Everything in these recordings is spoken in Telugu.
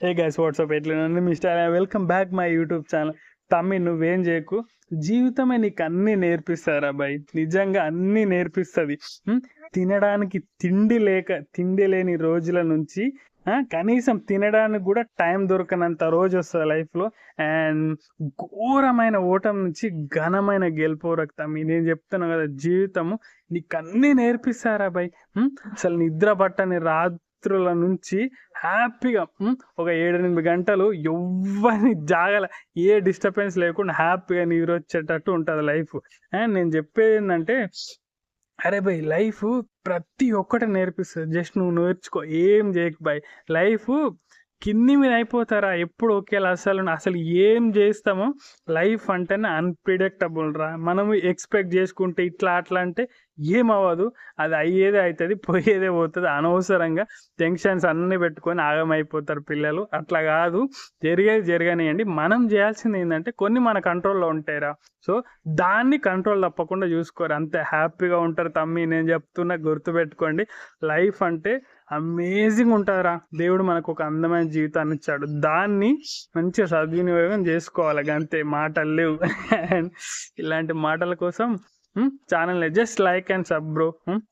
హే గైస్ వాట్సాప్ ఎట్లా మీ style welcome back my YouTube channel. తమ్మి నువ్వేం చేయకు, జీవితమే నీకు అన్నీ నేర్పిస్తారా బాయ్, నిజంగా అన్నీ నేర్పిస్తుంది. తినడానికి తిండి లేని రోజుల నుంచి కనీసం తినడానికి కూడా టైం దొరకనంత రోజు వస్తుంది లైఫ్లో. అండ్ ఘోరమైన ఓటం నుంచి ఘనమైన గెలుపు తమ్మి. నేను చెప్తాను కదా, జీవితము నీకు అన్నీ నేర్పిస్తారా బాయ్. అసలు నిద్ర పట్టని రాత్రుల నుంచి హ్యాపీగా ఒక 7-8 గంటలు ఎవ్వరిని జాగల, ఏ డిస్టర్బెన్స్ లేకుండా హ్యాపీగా నీరు వచ్చేటట్టు ఉంటుంది లైఫ్. అండ్ నేను చెప్పేది ఏంటంటే, అరే భయ్ లైఫ్ ప్రతి ఒక్కటి నేర్పిస్తుంది. జస్ట్ నువ్వు నేర్చుకో, ఏం చేయకు బాయ్. లైఫ్ కింది మీద అయిపోతారా ఎప్పుడు ఒకేలా. అసలు ఏం చేస్తామో, లైఫ్ అంటేనే అన్ప్రిడిక్టబుల్ రా. మనము ఎక్స్పెక్ట్ చేసుకుంటే ఇట్లా అట్లా అంటే ఏమవ్వదు, అది అయ్యేదే అవుతుంది, పోయేదే పోతుంది. అనవసరంగా టెన్షన్స్ అన్నీ పెట్టుకొని ఆగమైపోతారు పిల్లలు. అట్లా కాదు, జరిగేది జరగనియండి. మనం చేయాల్సింది ఏంటంటే, కొన్ని మన కంట్రోల్లో ఉంటాయిరా. సో దాన్ని కంట్రోల్ తప్పకుండా చూసుకోరు, అంతే హ్యాపీగా ఉంటారు తమ్మి. నేను చెప్తున్నా, గుర్తుపెట్టుకోండి, లైఫ్ అంటే అమేజింగ్ ఉంటుందిరా. దేవుడు మనకు ఒక అందమైన జీవితాన్ని ఇచ్చాడు, దాన్ని మంచిగా సద్వినియోగం చేసుకోవాలి. అంతే, మాటలు లేవు. ఇలాంటి మాటల కోసం ఛానల్ని just like and sub bro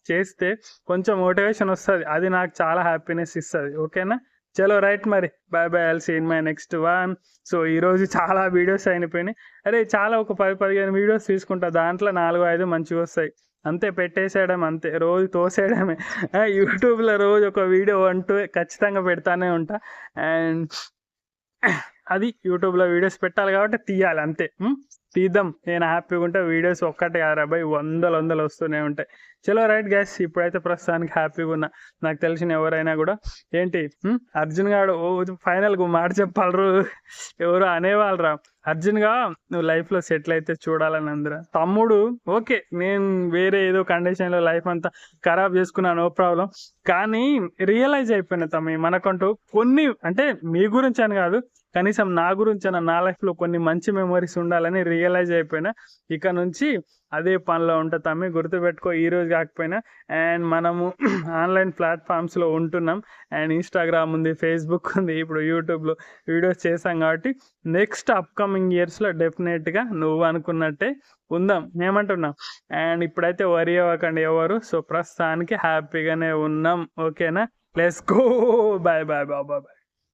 చేస్తే కొంచెం మోటివేషన్ వస్తుంది, అది నాకు చాలా హ్యాపీనెస్ ఇస్తుంది. ఓకేనా, చలో రైట్, మరి bye bye, I'll see in my next one. So ఈరోజు చాలా వీడియోస్ అయిపోయినాయి. అరే చాలా, ఒక 10-15 వీడియోస్ తీసుకుంటా, దాంట్లో 4-5 మంచిగా వస్తాయి. అంతే, పెట్టేసేయడం, అంతే, రోజు తోసేయడమే. యూట్యూబ్లో రోజు ఒక వీడియో అంటూ ఖచ్చితంగా పెడతానే ఉంటా. అండ్ అది యూట్యూబ్లో వీడియోస్ పెట్టాలి కాబట్టి తీయాలి, అంతే. తీద్దాం, నేను హ్యాపీగా ఉంటే వీడియోస్ ఒక్కటే కాదు రాబాయ్, వందలు వస్తూనే ఉంటాయి. చలో రైట్ గ్యాస్, ఇప్పుడైతే ప్రస్తుతానికి హ్యాపీగా ఉన్నా. నాకు తెలిసిన ఎవరైనా కూడా ఏంటి, అర్జున్ గారు ఫైనల్గా మాట చెప్పాలరు, ఎవరు అనేవాళ్ళరా, అర్జున్గా నువ్వు లైఫ్లో సెటిల్ అయితే చూడాలని అందరూ. తమ్ముడు ఓకే, నేను వేరే ఏదో కండిషన్లో లైఫ్ అంతా ఖరాబ్ చేసుకున్నాను, నో ప్రాబ్లం. కానీ రియలైజ్ అయిపోయినా తమ్మి, మనకంటూ కొన్ని, అంటే మీ గురించి అని కాదు, కనీసం నా గురించి నా లైఫ్లో కొన్ని మంచి మెమరీస్ ఉండాలని రియలైజ్ అయిపోయినా. ఇక నుంచి అదే పనిలో ఉంటా తమ్మి, గుర్తుపెట్టుకో. ఈరోజు కాకపోయినా, అండ్ మనము ఆన్లైన్ ప్లాట్ఫామ్స్లో ఉంటున్నాం. అండ్ ఇన్స్టాగ్రామ్ ఉంది, ఫేస్బుక్ ఉంది, ఇప్పుడు యూట్యూబ్లో వీడియోస్ చేసాం కాబట్టి నెక్స్ట్ అప్కమింగ్ ఇయర్స్లో డెఫినెట్గా నువ్వు అనుకున్నట్టే ఉందాం, ఏమంటున్నాం. అండ్ ఇప్పుడైతే వరి అవ్వకండి ఎవరు. సో ప్రస్తుతానికి హ్యాపీగానే ఉన్నాం, ఓకేనా. Let's go, bye bye bye bye.